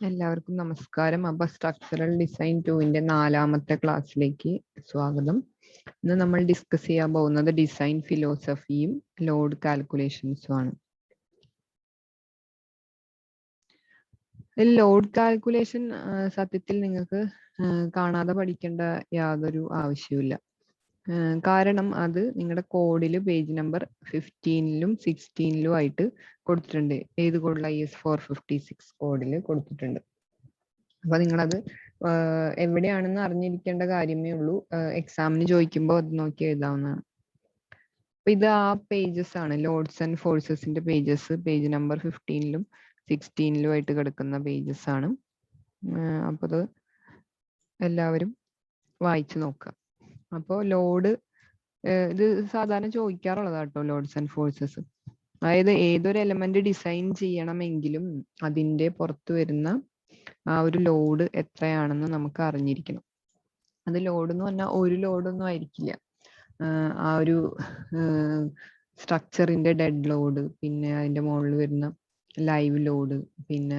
എല്ലാവർക്കും നമസ്കാരം. അപ്പൊ സ്ട്രക്ചറൽ ഡിസൈൻ 2ന്റെ 4ാമത്തെ ക്ലാസ്സിലേക്ക് സ്വാഗതം. ഇന്ന് നമ്മൾ ഡിസ്കസ് ചെയ്യാൻ പോകുന്നത് ഡിസൈൻ ഫിലോസഫിയും ലോഡ് കാൽക്കുലേഷൻസും ആണ്. ലോഡ് കാൽക്കുലേഷൻ സത്യത്തിൽ നിങ്ങൾക്ക് കാണാതെ പഠിക്കേണ്ട യാതൊരു ആവശ്യമില്ല. കാരണം അത് നിങ്ങളുടെ കോഡിൽ പേജ് നമ്പർ 15ലും 16ലും ആയിട്ട് കൊടുത്തിട്ടുണ്ട്. ഏത് കോഡിൽ? IS456 കോഡിൽ കൊടുത്തിട്ടുണ്ട്. അപ്പൊ നിങ്ങളത് എവിടെയാണെന്ന് അറിഞ്ഞിരിക്കേണ്ട കാര്യമേ ഉള്ളൂ. എക്സാമിന് ചോദിക്കുമ്പോൾ അത് നോക്കി എഴുതാവുന്നതാണ്. അപ്പൊ ഇത് ആ പേജസ് ആണ്, ലോഡ്സ് ആൻഡ് ഫോഴ്സസിന്റെ പേജസ്. പേജ് നമ്പർ 15ലും 16ലും ആയിട്ട് കിടക്കുന്ന പേജസ് ആണ്. അപ്പൊ അത് എല്ലാവരും വായിച്ചു നോക്കുക. അപ്പോൾ ലോഡ് ഇത് സാധാരണ ചോദിക്കാറുള്ളതാട്ടോ, ലോഡ്സ് ആൻഡ് ഫോഴ്സസ്. അതായത് ഏതൊരു എലമെന്റ് ഡിസൈൻ ചെയ്യണമെങ്കിലും അതിന്റെ പുറത്ത് വരുന്ന ആ ഒരു ലോഡ് എത്രയാണെന്ന് നമുക്ക് അറിഞ്ഞിരിക്കണം. അത് ലോഡ് എന്ന് പറഞ്ഞാൽ ഒരു ലോഡൊന്നും ആയിരിക്കില്ല. ആ ഒരു സ്ട്രക്ചറിന്റെ ഡെഡ് ലോഡ്, പിന്നെ അതിന്റെ മുകളിൽ വരുന്ന ലൈവ് ലോഡ്, പിന്നെ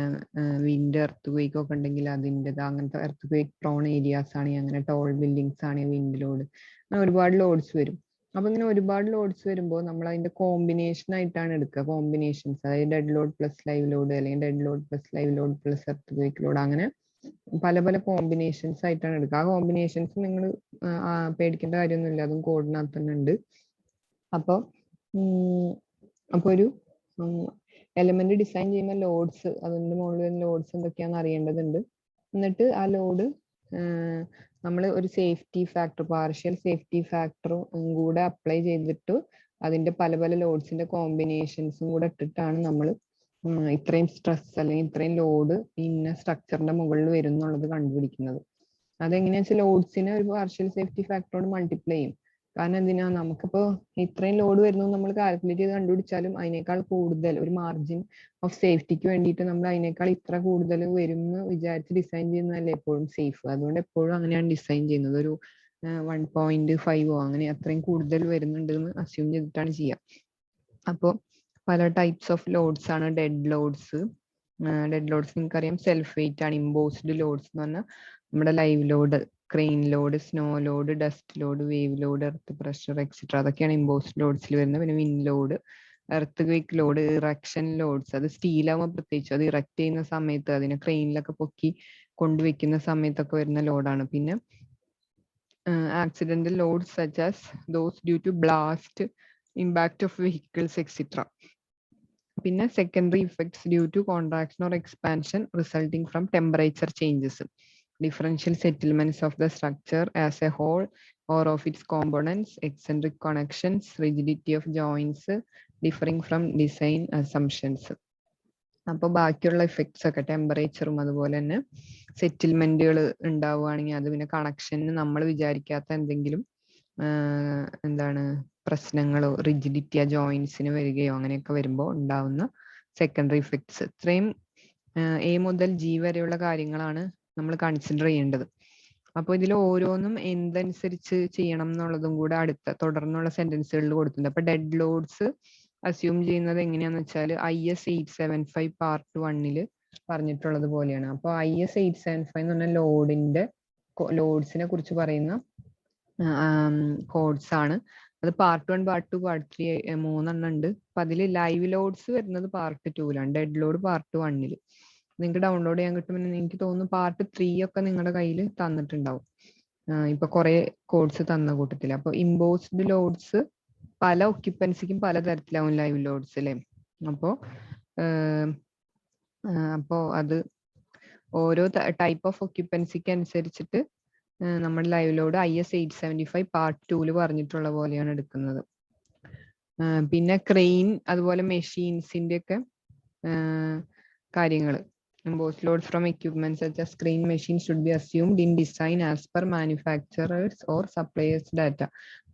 വിൻഡ് എർത്ത് ക്വേക്ക് ഒക്കെ ഉണ്ടെങ്കിൽ അതിൻ്റെത്, അങ്ങനത്തെ എർത്ത് ക്വേക്ക് പ്രോൺ ഏരിയാസ് ആണെങ്കിൽ അങ്ങനെ, ടോൾ ബിൽഡിങ്സ് ആണെങ്കിൽ വിൻഡ് ലോഡ്, അങ്ങനെ ഒരുപാട് ലോഡ്സ് വരും. അപ്പൊ ഇങ്ങനെ ഒരുപാട് ലോഡ്സ് വരുമ്പോൾ നമ്മൾ അതിന്റെ കോമ്പിനേഷൻ ആയിട്ടാണ് എടുക്കുക. കോമ്പിനേഷൻസ്, അതായത് dead load plus live load, അല്ലെങ്കിൽ dead load plus live load plus earthquake load, അങ്ങനെ പല പല കോമ്പിനേഷൻസ് ആയിട്ടാണ് എടുക്കുക. ആ കോമ്പിനേഷൻസ് നിങ്ങൾ പേടിക്കേണ്ട കാര്യമൊന്നുമില്ല, അതും കോഡിനകത്ത് തന്നെ ഉണ്ട്. അപ്പൊ ഒരു എലമെന്റ് ഡിസൈൻ ചെയ്യുന്ന ലോഡ്സ്, അതിന്റെ മുകളിൽ വരുന്ന ലോഡ്സ് എന്തൊക്കെയാണെന്ന് അറിയേണ്ടതുണ്ട്. എന്നിട്ട് ആ ലോഡ് നമ്മൾ ഒരു സേഫ്റ്റി ഫാക്ടർ, പാർഷ്യൽ സേഫ്റ്റി ഫാക്ടറും കൂടെ അപ്ലൈ ചെയ്തിട്ട് അതിന്റെ പല പല ലോഡ്സിന്റെ കോമ്പിനേഷൻസും കൂടെ ഇട്ടിട്ടാണ് നമ്മൾ ഇത്രയും സ്ട്രെസ് അല്ലെങ്കിൽ ഇത്രയും ലോഡ് ഇന്ന സ്ട്രക്ചറിന്റെ മുകളിൽ വരും എന്നുള്ളത് കണ്ടുപിടിക്കുന്നത്. അതെങ്ങനെയാ വെച്ചാൽ ലോഡ്സിനെ ഒരു പാർഷ്യൽ സേഫ്റ്റി ഫാക്ടറോട് മൾട്ടിപ്ലൈ ചെയ്യും. കാരണം എന്തിനാ, നമുക്കിപ്പോ ഇത്രയും ലോഡ് വരുന്നു നമ്മൾ കാൽക്കുലേറ്റ് ചെയ്ത് കണ്ടുപിടിച്ചാലും അതിനേക്കാൾ കൂടുതൽ ഒരു മാർജിൻ ഓഫ് സേഫ്റ്റിക്ക് വേണ്ടിയിട്ട് നമ്മൾ അതിനേക്കാൾ ഇത്ര കൂടുതൽ വരും എന്ന് വിചാരിച്ച് ഡിസൈൻ ചെയ്യുന്നതല്ലേ എപ്പോഴും സേഫ്. അതുകൊണ്ട് എപ്പോഴും അങ്ങനെയാണ് ഡിസൈൻ ചെയ്യുന്നത്. ഒരു 1.5 അങ്ങനെ അത്രയും കൂടുതൽ വരുന്നുണ്ട് എന്ന് അസ്യൂം ചെയ്തിട്ടാണ് ചെയ്യുക. അപ്പോൾ പല ടൈപ്സ് ഓഫ് ലോഡ്സ് ആണ് ഡെഡ് ലോഡ്സ്. ഡെഡ് ലോഡ്സ് നിങ്ങൾക്കറിയാം, സെൽഫ് വെയിറ്റ് ആണ്. ഇമ്പോസ്ഡ് ലോഡ്സ് എന്ന് പറഞ്ഞാൽ നമ്മുടെ live load, crane load, snow load, dust load, wave load, earth pressure etcetera, അതൊക്കെയാണ് ഇമ്പോസ്ഡ് ലോഡ്സിൽ വരുന്നത്. പിന്നെ wind load, earthquake load, erection loads, അത് സ്റ്റീലാകുമ്പോൾ പ്രത്യേകിച്ച് അത് ഇറക്ട് ചെയ്യുന്ന സമയത്ത് അതിനെ ക്രെയിനിലൊക്കെ പൊക്കി കൊണ്ടുവയ്ക്കുന്ന സമയത്തൊക്കെ വരുന്ന ലോഡാണ്. പിന്നെ accidental loads such as those due to blast, impact of vehicles etcetera. പിന്നെ secondary effects due to contraction or expansion resulting from temperature changes, differential settlements of the structure as a whole or of its components, eccentric connections, rigidity of joints differing from design assumptions. അപ്പോൾ ബാക്കിയുള്ള effects ഒക്കെ ടെമ്പറേച്ചറും അതുപോലെ തന്നെ സെറ്റിൽമെന്റുകൾ ഉണ്ടാവുകയാണെങ്കിൽ അത്, പിന്നെ കണക്ഷന് നമ്മൾ വിചാരിക്കാത്ത എന്തെങ്കിലും എന്താണ് പ്രശ്നങ്ങളോ റിജിഡിറ്റി ആ ജോയിന്റ്സിന് വരികയോ അങ്ങനെയൊക്കെ വരുമ്പോൾ ഉണ്ടാവുന്ന സെക്കൻഡറി ഇഫക്ട്സ്. ഇത്രയും എ മുതൽ ജി വരെയുള്ള കാര്യങ്ങളാണ് നമ്മൾ കൺസിഡർ ചെയ്യേണ്ടത്. അപ്പോൾ ഇതിൽ ഓരോന്നും എന്തനുസരിച്ച് ചെയ്യണം എന്നുള്ളതും കൂടെ അടുത്ത തുടർന്നുള്ള സെന്റൻസുകളിൽ കൊടുത്തിട്ടുണ്ട്. അപ്പൊ ഡെഡ് ലോഡ്സ് അസ്യൂം ചെയ്യുന്നത് എങ്ങനെയാന്ന് വെച്ചാൽ IS 875 പാർട്ട് 1 പറഞ്ഞിട്ടുള്ളത് പോലെയാണ്. അപ്പോൾ IS 875 എന്ന് പറഞ്ഞ ലോഡ്സിനെ കുറിച്ച് പറയുന്ന കോഡ്സ് ആണ്. അത് പാർട്ട് 1, പാർട്ട് 2, പാർട്ട് 3 3 ഉണ്ട്. അപ്പൊ അതിൽ ലൈവ് ലോഡ്സ് വരുന്നത് പാർട്ട് 2ലാണ്, ഡെഡ് ലോഡ് പാർട്ട് 1. നിങ്ങൾക്ക് ഡൗൺലോഡ് ചെയ്യാൻ കിട്ടും. എനിക്ക് തോന്നുന്നു പാർട്ട് 3 ഒക്കെ നിങ്ങളുടെ കയ്യിൽ തന്നിട്ടുണ്ടാവും, ഇപ്പൊ കുറെ കോഡ്സ് തന്ന കൂട്ടത്തില്. അപ്പൊ ഇമ്പോസ്ഡ് ലോഡ്സ് പല ഒക്യുപ്പൻസിക്കും പല തരത്തിലാവും ലൈവ് ലോഡ്സ് അല്ലേ. അപ്പോ അത് ഓരോ ടൈപ്പ് ഓഫ് ഒക്യുപ്പൻസിക്ക് അനുസരിച്ചിട്ട് നമ്മുടെ ലൈവ് ലോഡ് IS 875 പാർട്ട് 2 പറഞ്ഞിട്ടുള്ള പോലെയാണ് എടുക്കുന്നത്. പിന്നെ ക്രെയിൻ അതുപോലെ മെഷീൻസിന്റെ ഒക്കെ കാര്യങ്ങൾ, imposed loads from equipment such as crane machines should be assumed in design as per manufacturers or suppliers data.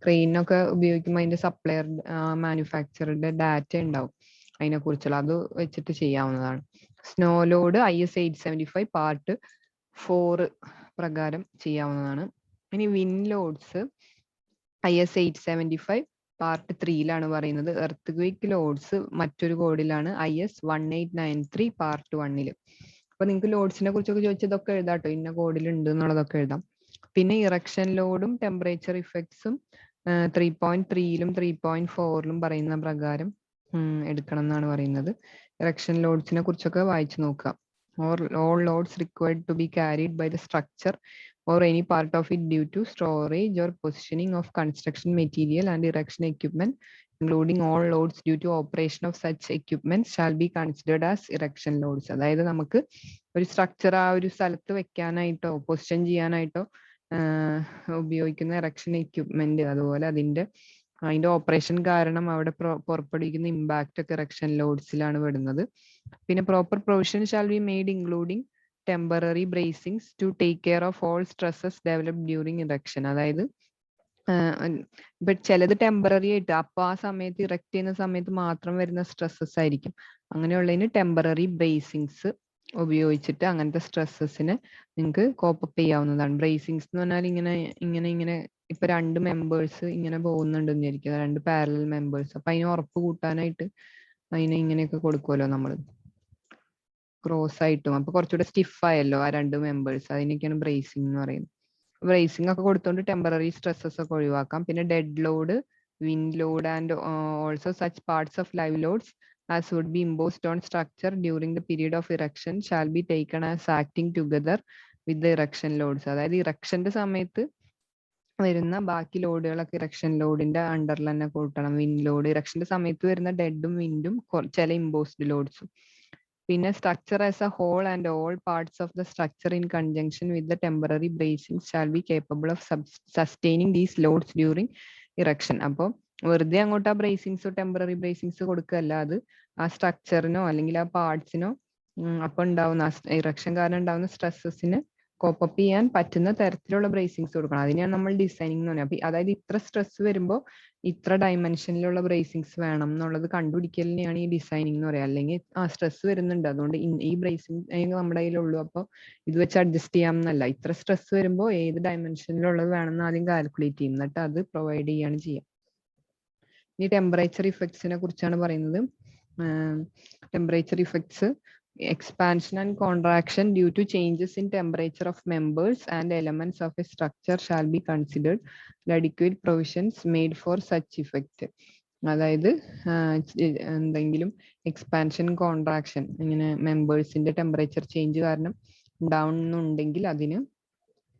Crane ഒക്കെ ഉപയോഗിക്കുമ്പോൾ അതിന്റെ സപ്ലയർ മാനുഫാക്ചറുടെ ഡാറ്റ ഉണ്ടാവും, അതിനെ കുറിച്ചുള്ള അത് വെച്ചിട്ട് ചെയ്യാവുന്നതാണ്. സ്നോ ലോഡ് IS 875 പാർട്ട് 4 പ്രകാരം ചെയ്യാവുന്നതാണ്. ഇനി വിൻ ലോഡ്സ് IS 875 പാർട്ട് 3 പറയുന്നത്. എർത്ത് ക്വേക്ക് ലോഡ്സ് മറ്റൊരു കോഡിലാണ് IS 1893 പാർട്ട് 1. അപ്പൊ നിങ്ങൾക്ക് ലോഡ്സിനെ കുറിച്ചൊക്കെ ചോദിച്ചതൊക്കെ എഴുതാട്ടോ, ഇന്ന കോഡിൽ ഉണ്ട് എന്നുള്ളതൊക്കെ എഴുതാം. പിന്നെ ഇറക്ഷൻ ലോഡും ടെമ്പറേച്ചർ ഇഫക്ട്സും 3.3ലും 3.4ലും പറയുന്ന പ്രകാരം എടുക്കണം എന്നാണ് പറയുന്നത്. ഇറക്ഷൻ ലോഡ്സിനെ കുറിച്ചൊക്കെ വായിച്ചു നോക്കുക. All loads required to be carried by the structure or any part of it due to storage or positioning of construction material and erection equipment, including all loads due to operation of such equipment, shall be considered as erection loads. അതായത് നമുക്ക് ഒരു structure ആ ഒരു സ്ഥലത്ത് വെക്കാനായിട്ടോ position ചെയ്യാനായിട്ടോ ഉപയോഗിക്കുന്ന erection equipment, അതുപോലെ അതിന്റെ operation കാരണം അവിടെ പുറപ്പെടുവിക്കുന്ന ഇമ്പാക്റ്റ് ഒക്കെ എറക്ഷൻ ലോഡ്സിലാണ് വരുന്നത്. പിന്നെ proper provision shall be made including temporary bracings to take care of all stresses develop during erection. അതായത് ഇപ്പൊ ചിലത് ടെമ്പററി ആയിട്ട് അപ്പൊ ആ സമയത്ത് ഇറക്ട് ചെയ്യുന്ന സമയത്ത് മാത്രം വരുന്ന സ്ട്രെസ്സസ് ആയിരിക്കും. അങ്ങനെയുള്ളതിന് ടെമ്പററി ബ്രേസിംഗ്സ് ഉപയോഗിച്ചിട്ട് അങ്ങനത്തെ സ്ട്രെസ്സസിനെ നിങ്ങൾക്ക് കോപ്പപ്പ് ചെയ്യാവുന്നതാണ്. ബ്രേസിംഗ്സ് എന്ന് പറഞ്ഞാൽ ഇങ്ങനെ ഇപ്പൊ 2 മെമ്പേഴ്സ് ഇങ്ങനെ പോകുന്നുണ്ടെന്ന് വിചാരിക്കുക, 2 പാരലൽ മെമ്പേഴ്സ്. അപ്പൊ അതിന് ഉറപ്പ് കൂട്ടാനായിട്ട് അതിനെ ഇങ്ങനെയൊക്കെ കൊടുക്കുമല്ലോ നമ്മൾ ക്രോസ് ആയിട്ടും. അപ്പൊ കുറച്ചുകൂടെ സ്റ്റിഫ് ആയല്ലോ ആ 2 മെമ്പേഴ്സ്, അതിനൊക്കെയാണ് ബ്രേസിംഗ് എന്ന് പറയുന്നത്. ബ്രേസിംഗ് ഒക്കെ കൊടുത്തോണ്ട് ടെമ്പററി സ്ട്രെസ്സസ് ഒക്കെ ഒഴിവാക്കാം. പിന്നെ dead load, wind load and also such parts of live loads as would be imposed on structure during the period of erection shall be taken as acting together with the erection loads. അതായത് ഇറക്ഷന്റെ സമയത്ത് വരുന്ന ബാക്കി ലോഡുകളൊക്കെ erection ലോഡിന്റെ അണ്ടറിൽ തന്നെ കൂട്ടണം. Wind load, ഇറക്ഷന്റെ സമയത്ത് വരുന്ന ഡെഡും വിൻഡും ചില ഇമ്പോസ്ഡ് ലോഡ്സും. പിന്നെ structure as a whole and all parts of the structure in conjunction with the temporary bracing shall be capable of sustaining these loads during erection. അപ്പോൾ വെറുതെ അങ്ങോട്ട് ആ ബ്രേസിംഗ്സോ ടെമ്പററി ബ്രേസിംഗ്സ് കൊടുക്കുകയല്ല, അത് ആ സ്ട്രക്ചറിനോ അല്ലെങ്കിൽ ആ പാർട്സിനോ അപ്പൊ ഉണ്ടാവുന്ന ഇറക്ഷൻ കാരണം ഉണ്ടാവുന്ന സ്ട്രെസ്സസിന് കോപ്പപ്പ് ചെയ്യാൻ പറ്റുന്ന തരത്തിലുള്ള ബ്രേസിംഗ്സ് കൊടുക്കണം. അതിനെയാണ് നമ്മൾ ഡിസൈനിങ് എന്ന് പറയുന്നത്. അപ്പൊ അതായത് ഇത്ര സ്ട്രെസ് വരുമ്പോൾ ഇത്ര ഡയമെൻഷനിലുള്ള ബ്രേസിംഗ്സ് വേണം എന്നുള്ളത് കണ്ടുപിടിക്കലിനെയാണ് ഈ ഡിസൈനിങ് എന്ന് പറയുക. അല്ലെങ്കിൽ ആ സ്ട്രെസ് വരുന്നുണ്ട് അതുകൊണ്ട് ഈ ബ്രേസിംഗ് നമ്മുടെ കയ്യിലുള്ളൂ, അപ്പോൾ ഇത് വെച്ച് അഡ്ജസ്റ്റ് ചെയ്യാം എന്നല്ല. ഇത്ര സ്ട്രെസ് വരുമ്പോൾ ഏത് ഡയമെൻഷനിലുള്ളത് വേണമെന്ന് ആദ്യം കാൽക്കുലേറ്റ് ചെയ്യും, എന്നിട്ട് അത് പ്രൊവൈഡ് ചെയ്യാണ് ചെയ്യുക. ഇനി ടെമ്പറേച്ചർ ഇഫക്ട്സിനെ കുറിച്ചാണ് പറയുന്നത്. Temperature effects expansion and contraction due to changes in temperature of members and elements of a structure shall be considered adequate provisions made for such effect. അതായത് എന്തെങ്കിലും എക്സ്പാൻഷൻ കോൺട്രാക്ഷൻ ഇങ്ങനെ മെമ്പേഴ്സിന്റെ ടെമ്പറേച്ചർ ചേഞ്ച് കാരണം ഉണ്ടാവുന്നുണ്ടെങ്കിൽ അതിന്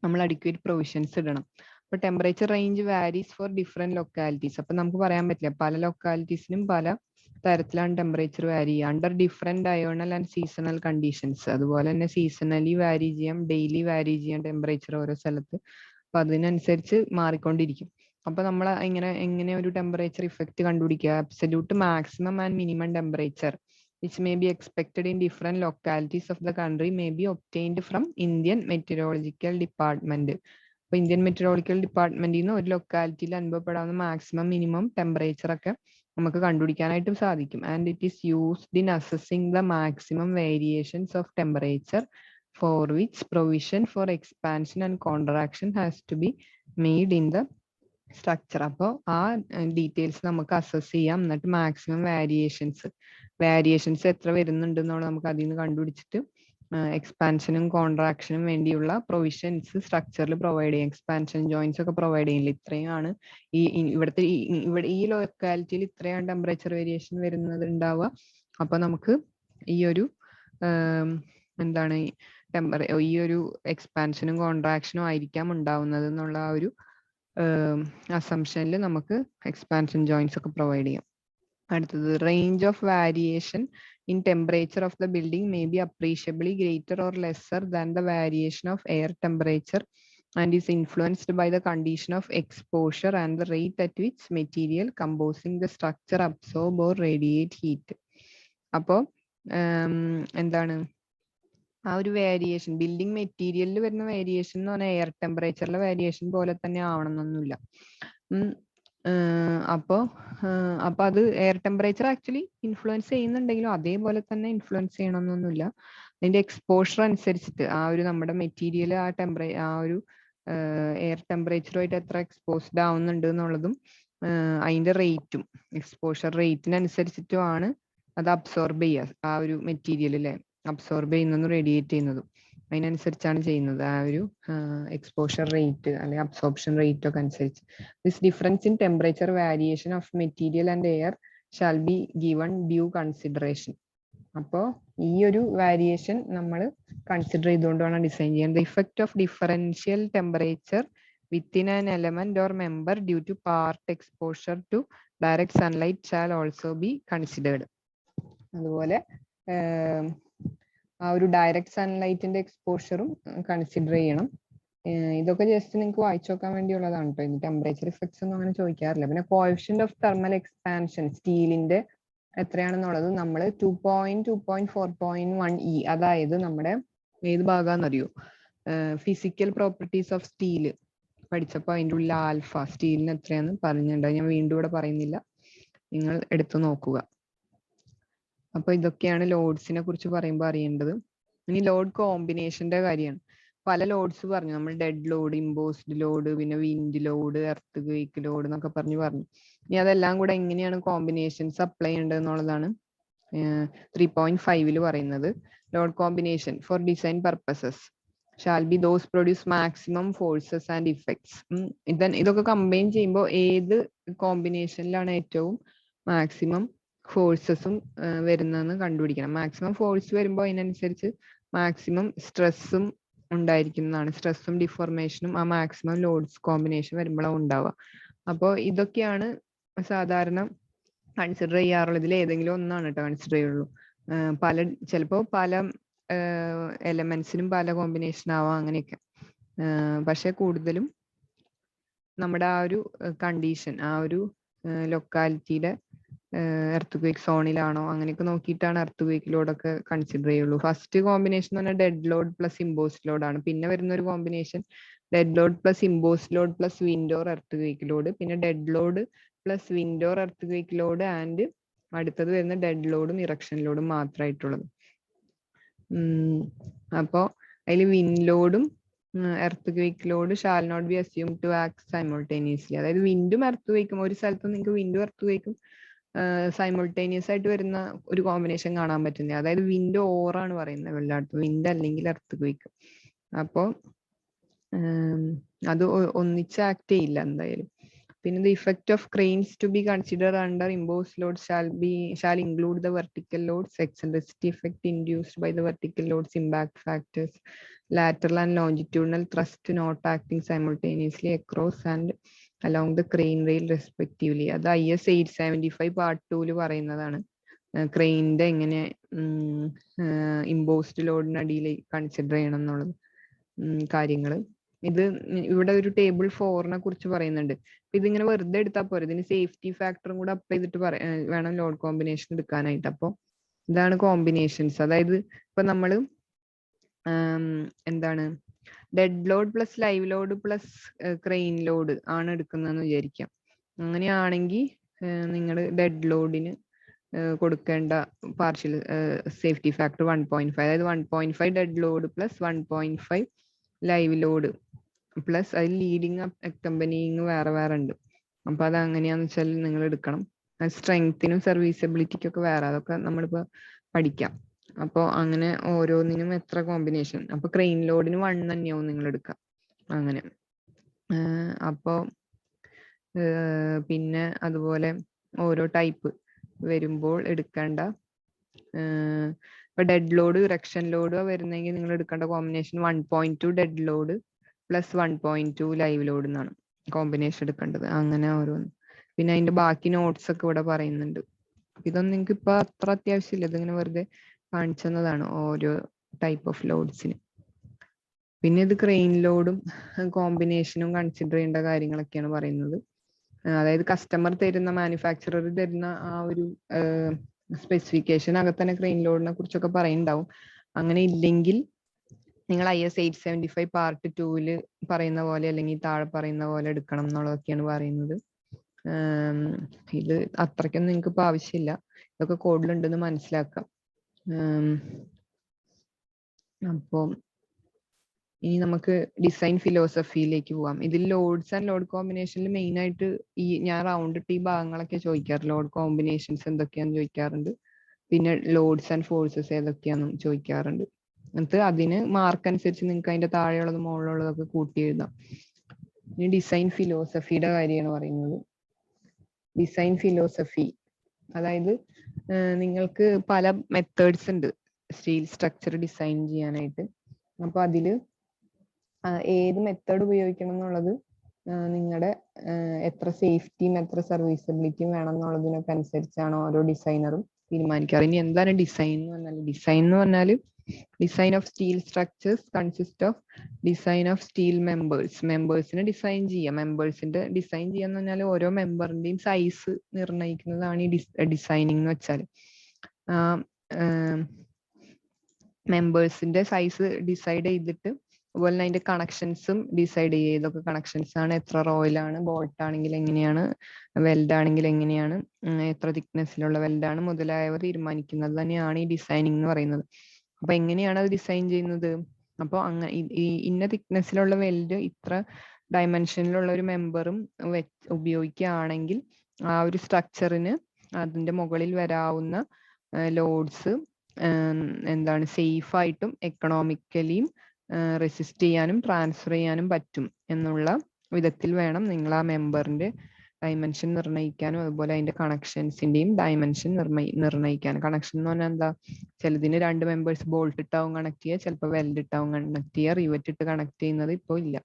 നമ്മൾ adequate provisions ഇടണം. അപ്പൊ temperature range varies for different localities. അപ്പൊ നമുക്ക് പറയാൻ പറ്റില്ല, പല ലൊക്കാലിറ്റീസിനും പല തരത്തിലാണ് ടെമ്പറേച്ചർ വാരി ചെയ്യുക. Under different diurnal and seasonal conditions. അതുപോലെ തന്നെ സീസണലി വാരി ചെയ്യാം, ഡെയിലി വാരി ചെയ്യാം ടെമ്പറേച്ചർ ഓരോ സ്ഥലത്ത്. അപ്പൊ അതിനനുസരിച്ച് മാറിക്കൊണ്ടിരിക്കും. അപ്പൊ നമ്മൾ എങ്ങനെ ഒരു ടെമ്പറേച്ചർ ഇഫക്റ്റ് കണ്ടുപിടിക്കുക? Absolute maximum and minimum temperature which may be expected in different localities of the country may be obtained from Indian Meteorological Department. അപ്പൊ ഇന്ത്യൻ മെറ്റീരിയോളജിക്കൽ ഡിപ്പാർട്ട്മെന്റിൽ നിന്ന് ഒരു ലൊക്കാലിറ്റിയിൽ അനുഭവപ്പെടാവുന്ന മാക്സിമം മിനിമം ടെമ്പറേച്ചർ ഒക്കെ നമുക്ക് കണ്ടുപിടിക്കാനായിട്ട് സാധിക്കും. And it is used in assessing the maximum variations of temperature for which provision for expansion and contraction has to be made in the structure. അപ്പോൾ ആ ഡീറ്റെയിൽസ് നമുക്ക് അസസ് ചെയ്യാം, എന്നിട്ട് മാക്സിമം വേരിയേഷൻസ് എത്ര വരുന്നുണ്ട് എന്നുള്ളത് നമുക്ക് അതിൽ നിന്ന് കണ്ടുപിടിച്ചിട്ട് എക്സ്പാൻഷനും കോൺട്രാക്ഷനും വേണ്ടിയുള്ള പ്രൊവിഷൻസ് സ്ട്രക്ചറിൽ പ്രൊവൈഡ് ചെയ്യും. എക്സ്പാൻഷൻ ജോയിന്റ്സ് ഒക്കെ പ്രൊവൈഡ് ചെയ്യില്ല. ഇത്രയാണ് ഇവിടെ ഈ ലൊക്കാലിറ്റിയിൽ ഇത്രയാണ് ടെമ്പറേച്ചർ വേരിയേഷൻ വരുന്നത് ഉണ്ടാവുക. അപ്പൊ നമുക്ക് ഈ ഒരു ഈ ഒരു എക്സ്പാൻഷനും കോൺട്രാക്ഷനും ആയിരിക്കാം ഉണ്ടാവുന്നത് എന്നുള്ള ആ ഒരു അസംഷനിൽ നമുക്ക് എക്സ്പാൻഷൻ ജോയിന്റ്സ് ഒക്കെ പ്രൊവൈഡ് ചെയ്യാം. അടുത്തത് range of variation in temperature of the building may be appreciably greater or lesser than the variation of air temperature and is influenced by the condition of exposure and the rate at which material composing the structure absorb or radiate heat. അപ്പോൾ എന്താണ് ആ ഒരു variation building മെറ്റീരിയലിൽ വരുന്ന variation എന്ന് പറഞ്ഞാൽ air ടെമ്പറേച്ചറിലെ variation പോലെ തന്നെ ആവണമെന്നൊന്നുമില്ല. അപ്പൊ അത് എയർ ടെമ്പറേച്ചർ ആക്ച്വലി ഇൻഫ്ലുവൻസ് ചെയ്യുന്നുണ്ടെങ്കിലും അതേപോലെ തന്നെ ഇൻഫ്ലുവൻസ് ചെയ്യണമെന്നൊന്നുമില്ല. അതിന്റെ എക്സ്പോഷർ അനുസരിച്ചിട്ട് ആ ഒരു നമ്മുടെ മെറ്റീരിയൽ ആ ഒരു എയർ ടെമ്പറേച്ചറുമായിട്ട് എത്ര എക്സ്പോസ്ഡ് ആവുന്നുണ്ട് എന്നുള്ളതും അതിന്റെ റേറ്റും എക്സ്പോഷർ റേറ്റിനനുസരിച്ചിട്ടുമാണ് അത് അബ്സോർബ് ചെയ്യുക ആ ഒരു മെറ്റീരിയൽ അല്ലേ. അബ്സോർബ് ചെയ്യുന്നതും റേഡിയേറ്റ് ചെയ്യുന്നതും അതിനനുസരിച്ചാണ് ചെയ്യുന്നത്. ആ ഒരു എക്സ്പോഷർ റേറ്റ് അല്ലെങ്കിൽ അബ്സോർപ്ഷൻ റേറ്റ് ഒക്കെ അനുസരിച്ച്. This difference in temperature variation of material and air shall be given due consideration. അപ്പോൾ ഈ ഒരു വേരിയേഷൻ നമ്മൾ കൺസിഡർ ചെയ്തുകൊണ്ട് വേണം ഡിസൈൻ ചെയ്യാൻ. The effect of differential temperature within an element or member due to part exposure to direct sunlight shall also be considered. അതുപോലെ ആ ഒരു ഡയറക്റ്റ് സൺലൈറ്റിന്റെ എക്സ്പോഷറും കൺസിഡർ ചെയ്യണം. ഇതൊക്കെ ജസ്റ്റ് നിങ്ങൾക്ക് വായിച്ചു നോക്കാൻ വേണ്ടിയുള്ളതാണ് കേട്ടോ. ഇത് ടെമ്പറേച്ചർ ഇഫക്ട്സ് ഒന്നും അങ്ങനെ ചോദിക്കാറില്ല. പിന്നെ കോഎഫിഷ്യന്റ് ഓഫ് തെർമൽ എക്സ്പാൻഷൻ സ്റ്റീലിന്റെ എത്രയാണെന്നുള്ളത് നമ്മൾ 2.4.1 അതായത് നമ്മുടെ ഏത് ഭാഗമാണെന്നറിയോ, ഫിസിക്കൽ പ്രോപ്പർട്ടീസ് ഓഫ് സ്റ്റീല് പഠിച്ചപ്പോൾ അതിൻ്റെ ഉള്ളിൽ ആൽഫ സ്റ്റീലിന് എത്രയാന്ന് പറഞ്ഞിട്ടുണ്ട്. ഞാൻ വീണ്ടും ഇവിടെ പറയുന്നില്ല, നിങ്ങൾ എടുത്തു നോക്കുക. അപ്പൊ ഇതൊക്കെയാണ് ലോഡ്സിനെ കുറിച്ച് പറയുമ്പോൾ അറിയേണ്ടത്. ഇനി ലോഡ് കോമ്പിനേഷന്റെ കാര്യമാണ്. പല ലോഡ്സ് പറഞ്ഞു നമ്മൾ, ഡെഡ് ലോഡ്, ഇമ്പോസ്ഡ് ലോഡ്, പിന്നെ wind load, earthquake load എന്നൊക്കെ പറഞ്ഞു. ഇനി അതെല്ലാം കൂടെ എങ്ങനെയാണ് കോമ്പിനേഷൻസ് അപ്ലൈ ചെയ്യേണ്ടത് എന്നുള്ളതാണ് 3.5 പറയുന്നത്. Load combination for design purposes shall be those produce maximum forces and effects. ഇതൊക്കെ കമ്പൈൻ ചെയ്യുമ്പോൾ ഏത് കോമ്പിനേഷനിലാണ് ഏറ്റവും മാക്സിമം ഫോഴ്സസും വരുന്നതെന്ന് കണ്ടുപിടിക്കണം. മാക്സിമം ഫോഴ്സ് വരുമ്പോൾ അതിനനുസരിച്ച് മാക്സിമം സ്ട്രെസ്സും ഉണ്ടായിരിക്കുന്നതാണ്. സ്ട്രെസ്സും ഡിഫോർമേഷനും ആ മാക്സിമം ലോഡ്സ് കോമ്പിനേഷൻ വരുമ്പോഴാണ് ഉണ്ടാവുക. അപ്പോൾ ഇതൊക്കെയാണ് സാധാരണ കൺസിഡർ ചെയ്യാറുള്ളത്. ഇതിൽ ഏതെങ്കിലും ഒന്നാണ് കേട്ടോ കൺസിഡർ ചെയ്യുള്ളൂ. ചിലപ്പോൾ പല എലമെന്റ്സിനും പല കോമ്പിനേഷൻ ആവാം, അങ്ങനെയൊക്കെ. പക്ഷെ കൂടുതലും നമ്മുടെ ആ ഒരു കണ്ടീഷൻ, ആ ഒരു ലൊക്കാലിറ്റിയുടെ എർത്ത് ക്വേക്ക് സോണിലാണോ അങ്ങനെയൊക്കെ നോക്കിയിട്ടാണ് എർത്ത് ക്വേക്ക് ലോഡൊക്കെ കൺസിഡർ ചെയ്യുള്ളൂ. ഫസ്റ്റ് കോമ്പിനേഷൻ എന്ന് പറഞ്ഞാൽ dead load plus imposed load ആണ്. പിന്നെ വരുന്ന ഒരു combination dead load plus imposed load plus wind or earthquake load, പിന്നെ dead load plus wind or earthquake load and അടുത്തത് വരുന്ന ഡെഡ് ലോഡും ഇറക്ഷൻ ലോഡും മാത്രമായിട്ടുള്ളത്. അപ്പോ അതിൽ വിൻഡ് ലോഡും earthquake load shall not be assume to act simultaneously. അതായത് വിൻഡും എർത്ത് ക്വേക്കും ഒരു സ്ഥലത്ത് നിങ്ങൾക്ക് വിൻഡും എർത്ത് ക്വേക്കും സൈമൾട്ടേനിയസ് ആയിട്ട് വരുന്ന ഒരു കോമ്പിനേഷൻ കാണാൻ പറ്റുന്നത്. അതായത് വിൻഡ് ഓറാണ് പറയുന്നത് എല്ലായിടത്തും, വിൻഡ് അല്ലെങ്കിൽ എർത്ത് ക്വേക്ക്. അപ്പോൾ അത് ഒന്നിച്ച് ആക്ട് ചെയ്യില്ല എന്തായാലും. പിന്നെ the effect of cranes to be considered under imposed load shall include the vertical loads, eccentricity effect induced by the vertical loads, impact factors, lateral and longitudinal thrust not acting simultaneously across and along the crane rail respectively. അത് IS 875 part 2 പറയുന്നതാണ്. ക്രെയിനിന്റെ എങ്ങനെ imposed ലോഡിനടിയിൽ consider ചെയ്യണം എന്നുള്ളത് കാര്യങ്ങൾ. ഇത് ഇവിടെ ഒരു table 4നെ കുറിച്ച് പറയുന്നുണ്ട്. ഇതിങ്ങനെ വെറുതെ എടുത്താൽ പോരെ, ഇതിന് സേഫ്റ്റി ഫാക്ടറും കൂടെ അപ്ലൈ ചെയ്തിട്ട് വേണം ലോഡ് കോമ്പിനേഷൻ എടുക്കാനായിട്ട്. അപ്പോൾ ഇതാണ് കോമ്പിനേഷൻസ്. അതായത് ഇപ്പൊ നമ്മള് എന്താണ് dead load plus live load plus crane load ആണ് എടുക്കുന്നതെന്ന് വിചാരിക്കാം. അങ്ങനെയാണെങ്കിൽ നിങ്ങൾ ഡെഡ് ലോഡിന് കൊടുക്കേണ്ട പാർഷ്യൽ സേഫ്റ്റി ഫാക്ടർ 1.5, അതായത് 1.5 dead load plus 1.5 live load plus അതിൽ ലീഡിങ് അക്കമ്പനിങ് വേറെ ഉണ്ട്. അപ്പൊ അത് അങ്ങനെയാന്ന് വെച്ചാൽ നിങ്ങൾ എടുക്കണം. സ്ട്രെങ്ത്തിനും സർവീസബിലിറ്റിക്കും ഒക്കെ വേറെ, അതൊക്കെ നമ്മളിപ്പോ പഠിക്കാം. അപ്പോൾ അങ്ങനെ ഓരോന്നിനും എത്ര കോമ്പിനേഷൻ. അപ്പൊ ക്രെയിൻ ലോഡിന് 1 തന്നെയാവും നിങ്ങൾ എടുക്കുക അങ്ങനെ. അപ്പോൾ പിന്നെ അതുപോലെ ഓരോ ടൈപ്പ് വരുമ്പോൾ എടുക്കേണ്ട, ഇപ്പൊ ഡെഡ് ലോഡ് ഇറക്ഷൻ ലോഡ് വരുന്നെങ്കിൽ നിങ്ങൾ എടുക്കേണ്ട combination 1.2 dead load plus 1.2 live load എന്നാണ് കോമ്പിനേഷൻ എടുക്കേണ്ടത്. അങ്ങനെ ഓരോന്ന്. പിന്നെ അതിന്റെ ബാക്കി നോട്ട്സ് ഒക്കെ ഇവിടെ പറയുന്നുണ്ട്. ഇതൊന്നും നിങ്ങൾക്ക് ഇപ്പൊ അത്ര അത്യാവശ്യമില്ല, ഇതിങ്ങനെ വെറുതെ കാണിച്ചതാണ് ഓരോ ടൈപ്പ് ഓഫ് ലോഡ്സിന്. പിന്നെ ഇത് ക്രെയിൻ ലോഡും കോമ്പിനേഷനും കൺസിഡർ ചെയ്യേണ്ട കാര്യങ്ങളൊക്കെയാണ് പറയുന്നത്. അതായത് കസ്റ്റമർ തരുന്ന, മാനുഫാക്ചറർ തരുന്ന ആ ഒരു സ്പെസിഫിക്കേഷൻ അകത്ത് തന്നെ ക്രെയിൻ ലോഡിനെ കുറിച്ചൊക്കെ പറയുന്നുണ്ടാവും. അങ്ങനെ ഇല്ലെങ്കിൽ നിങ്ങൾ IS 875 പാർട്ട് 2 പറയുന്ന പോലെ അല്ലെങ്കിൽ താഴെ പറയുന്ന പോലെ എടുക്കണം എന്നുള്ളതൊക്കെയാണ് പറയുന്നത്. ഇത് അത്രയ്ക്കൊന്നും നിങ്ങൾക്ക് ഇപ്പൊ ആവശ്യമില്ല, ഇതൊക്കെ കോഡിലുണ്ടെന്ന് മനസ്സിലാക്കാം. അപ്പോൾ ഇനി നമുക്ക് ഡിസൈൻ ഫിലോസഫിയിലേക്ക് പോവാം. ഇതിൽ ലോഡ്സ് ആൻഡ് ലോഡ് കോമ്പിനേഷനിൽ മെയിൻ ആയിട്ട് ഞാൻ റൗണ്ട് ഇട്ട് ഈ ഭാഗങ്ങളൊക്കെ ചോദിക്കാറ്. ലോഡ് കോമ്പിനേഷൻസ് എന്തൊക്കെയാന്ന് ചോദിക്കാറുണ്ട്. പിന്നെ ലോഡ്സ് ആൻഡ് ഫോഴ്സസ് ഏതൊക്കെയാണെന്നും ചോദിക്കാറുണ്ട്. എന്നിട്ട് അതിന് മാർക്ക് അനുസരിച്ച് നിങ്ങൾക്ക് അതിന്റെ താഴെയുള്ളതും മുകളിലുള്ളതൊക്കെ കൂട്ടി എഴുതാം. ഇനി ഡിസൈൻ ഫിലോസഫിയുടെ കാര്യമാണ് പറയുന്നത്. ഡിസൈൻ ഫിലോസഫി അതായത് നിങ്ങൾക്ക് പല മെത്തേഡ്സ് ഉണ്ട് സ്റ്റീൽ സ്ട്രക്ചർ ഡിസൈൻ ചെയ്യാനായിട്ട്. അപ്പൊ അതില് ഏത് മെത്തേഡ് ഉപയോഗിക്കണം എന്നുള്ളത് നിങ്ങളുടെ എത്ര സേഫ്റ്റിയും എത്ര സർവീസബിലിറ്റിയും വേണം എന്നുള്ളതിനൊക്കെ അനുസരിച്ചാണ് ഓരോ ഡിസൈനറും തീരുമാനിക്കാറ്. ഇനി എന്താണ് ഡിസൈൻ എന്ന് പറഞ്ഞാൽ? ഡിസൈൻ എന്ന് പറഞ്ഞാൽ design of steel structures consist of design of steel മെമ്പേഴ്സിനെ ഡിസൈൻ ചെയ്യുക. മെമ്പേഴ്സിന്റെ ഡിസൈൻ ചെയ്യാന്ന് പറഞ്ഞാൽ ഓരോ മെമ്പറിന്റെയും സൈസ് നിർണ്ണയിക്കുന്നതാണ് ഈ ഡിസൈനിങ് എന്ന് വെച്ചാൽ. മെമ്പേഴ്സിന്റെ സൈസ് ഡിസൈഡ് ചെയ്തിട്ട് അതുപോലെ തന്നെ അതിന്റെ കണക്ഷൻസും ഡിസൈഡ് ചെയ്യുക. ഏതൊക്കെ കണക്ഷൻസ് ആണ്, എത്ര റോയിലാണ്, ബോൾട്ട് ആണെങ്കിൽ എങ്ങനെയാണ്, വെൽഡ് ആണെങ്കിൽ എങ്ങനെയാണ്, എത്ര തിക്നെസ്സിലുള്ള വെൽഡാണ് മുതലായവ തീരുമാനിക്കുന്നത് തന്നെയാണ് ഈ ഡിസൈനിങ് എന്ന് പറയുന്നത്. അപ്പൊ എങ്ങനെയാണ് അത് ഡിസൈൻ ചെയ്യുന്നത്? അപ്പോൾ അങ്ങനെ ഇന്ന തിക്നെസ്സിലുള്ള വെൽഡ് ഇത്ര ഡയമെൻഷനിലുള്ള ഒരു മെമ്പറും ഉപയോഗിക്കുകയാണെങ്കിൽ ആ ഒരു സ്ട്രക്ചറിന് അതിന്റെ മുകളിൽ വരാവുന്ന ലോഡ്സ് എന്താണ് സേഫ് ആയിട്ടും എക്കണോമിക്കലിയും റെസിസ്റ്റ് ചെയ്യാനും ട്രാൻസ്ഫർ ചെയ്യാനും പറ്റും എന്നുള്ള വിധത്തിൽ വേണം നിങ്ങൾ ആ മെമ്പറിന്റെ ഡയമെൻഷൻ നിർണ്ണയിക്കാനും അതുപോലെ അതിന്റെ കണക്ഷൻസിന്റെയും ഡയമെൻഷൻ നിർണ്ണയിക്കാനും. കണക്ഷൻ എന്ന് പറഞ്ഞാൽ എന്താ? ചിലതിന് 2 മെമ്പേഴ്സ് ബോൾട്ട് ഇട്ടാവും കണക്ട് ചെയ്യുക, ചിലപ്പോൾ വെൽഡ് ഇട്ടാവും കണക്ട് ചെയ്യുക, റിവറ്റ് ഇട്ട് കണക്ട് ചെയ്യുന്നത് ഇപ്പോൾ ഇല്ല.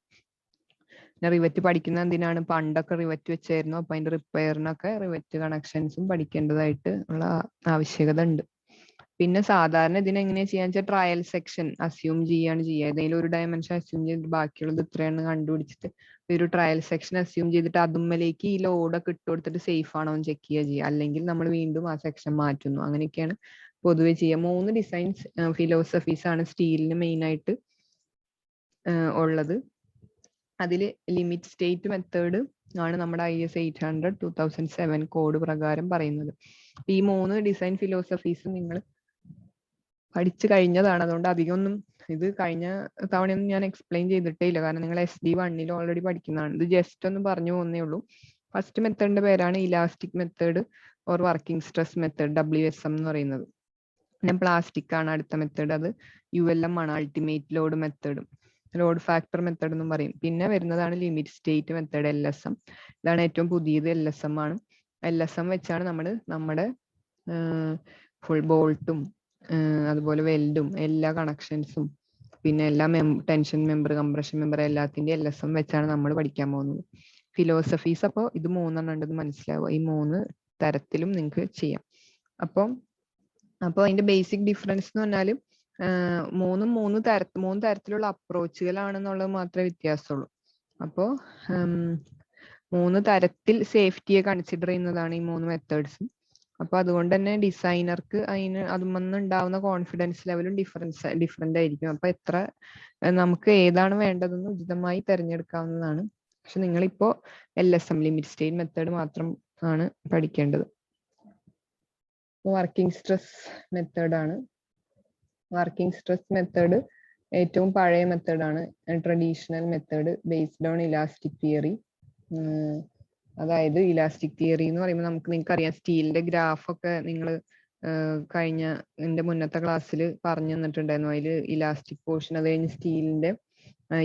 പിന്നെ റിവറ്റ് പഠിക്കുന്ന എന്തിനാണ്? പണ്ടൊക്കെ റിവറ്റ് വെച്ചായിരുന്നു. അപ്പൊ അതിന്റെ റിപ്പയറിനൊക്കെ റിവറ്റ് കണക്ഷൻസും പഠിക്കേണ്ടതായിട്ട് ഉള്ള ആവശ്യകത ഉണ്ട്. പിന്നെ സാധാരണ ഇതിനെങ്ങനെയാ ചെയ്യാന്ന് വെച്ചാൽ ട്രയൽ സെക്ഷൻ അസ്യൂം ചെയ്യാണ് ചെയ്യുക. ഏതെങ്കിലും ഒരു ഡയമെൻഷൻ അസ്യൂം ചെയ്തിട്ട് ബാക്കിയുള്ളത് ഇത്രയാണ് കണ്ടുപിടിച്ചിട്ട് ഒരു ട്രയൽ സെക്ഷൻ അസ്യൂം ചെയ്തിട്ട് അതുമ്മലേക്ക് ഈ ലോഡൊക്കെ ഇട്ട് കൊടുത്തിട്ട് സേഫ് ആണോ എന്ന് ചെക്ക് ചെയ്യുക. അല്ലെങ്കിൽ നമ്മൾ വീണ്ടും ആ സെക്ഷൻ മാറ്റുന്നു. അങ്ങനെയൊക്കെയാണ് പൊതുവെ ചെയ്യുക. 3 ഡിസൈൻസ് ഫിലോസഫീസ് ആണ് സ്റ്റീലിന് മെയിൻ ആയിട്ട് ഉള്ളത്. അതിൽ ലിമിറ്റ് സ്റ്റേറ്റ് മെത്തേഡ് ആണ് നമ്മുടെ IS 800 2007 കോഡ് പ്രകാരം പറയുന്നത്. ഈ 3 ഡിസൈൻ ഫിലോസഫീസ് നിങ്ങൾ പഠിച്ചു കഴിഞ്ഞതാണ്. അതുകൊണ്ട് അധികമൊന്നും ഇത് കഴിഞ്ഞ തവണയൊന്നും ഞാൻ എക്സ്പ്ലെയിൻ ചെയ്തിട്ടേ ഇല്ല, കാരണം നിങ്ങൾ SD1 ഓൾറെഡി പഠിക്കുന്നതാണ്. ഇത് ജസ്റ്റ് ഒന്ന് പറഞ്ഞു പോകുന്നേ ഉള്ളൂ. ഫസ്റ്റ് മെത്തേഡിന്റെ പേരാണ് elastic method or working stress method, WSM എന്ന് പറയുന്നത്. പിന്നെ പ്ലാസ്റ്റിക് ആണ് അടുത്ത മെത്തേഡ്, അത് ULM ആണ്, അൾട്ടിമേറ്റ് ലോഡ് മെത്തേഡും ലോഡ് ഫാക്ടർ മെത്തേഡ് എന്നും പറയും. പിന്നെ വരുന്നതാണ് ലിമിറ്റ് സ്റ്റേറ്റ് മെത്തേഡ്, LSM. ഇതാണ് ഏറ്റവും പുതിയത്, LSM ആണ്. LSM വെച്ചാണ് നമ്മുടെ ഫുൾ ബോൾട്ടും അതുപോലെ വെൽഡും എല്ലാ കണക്ഷൻസും പിന്നെ എല്ലാ ടെൻഷൻ മെമ്പർ, കംപ്രഷൻ മെമ്പർ എല്ലാത്തിന്റെ LSM വെച്ചാണ് നമ്മൾ പഠിക്കാൻ പോകുന്നത്. ഫിലോസഫീസ് അപ്പോൾ ഇത് 3 ഉണ്ടെന്ന് മനസ്സിലാവുക. ഈ 3 തരത്തിലും നിങ്ങൾക്ക് ചെയ്യാം. അപ്പോൾ അതിന്റെ ബേസിക് ഡിഫറൻസ് എന്ന് പറഞ്ഞാൽ മൂന്ന് തരത്തിലുള്ള അപ്രോച്ചുകളാണെന്നുള്ളത് മാത്രമേ വ്യത്യാസമുള്ളൂ. അപ്പോൾ 3 തരത്തിൽ സേഫ്റ്റിയെ കൺസിഡർ ചെയ്യുന്നതാണ് ഈ 3 മെത്തേഡ്സും. അപ്പൊ അതുകൊണ്ട് തന്നെ ഡിസൈനർക്ക് അതുമെന്ന് ഉണ്ടാവുന്ന കോൺഫിഡൻസ് ലെവലും ഡിഫറെന്റ് ആയിരിക്കും. അപ്പൊ നമുക്ക് ഏതാണ് വേണ്ടതെന്ന് ഉചിതമായി തിരഞ്ഞെടുക്കാവുന്നതാണ്. പക്ഷെ നിങ്ങളിപ്പോ LSM ലിമിറ്റ് സ്റ്റേറ്റ് മെത്തേഡ് മാത്രം ആണ് പഠിക്കേണ്ടത്. വർക്കിംഗ് സ്ട്രെസ് മെത്തേഡ് ആണ്. വർക്കിംഗ് സ്ട്രെസ് മെത്തേഡ് ഏറ്റവും പഴയ മെത്തേഡാണ്, traditional method based on elastic theory. അതായത് ഇലാസ്റ്റിക് തിയറി എന്ന് പറയുമ്പോൾ നിങ്ങൾക്കറിയാം, സ്റ്റീലിന്റെ ഗ്രാഫൊക്കെ നിങ്ങൾ എന്റെ മുന്നത്തെ ക്ലാസ്സിൽ പറഞ്ഞു തന്നിട്ടുണ്ടായിരുന്നു. അതിൽ ഇലാസ്റ്റിക് പോർഷൻ, അത് കഴിഞ്ഞ് സ്റ്റീലിന്റെ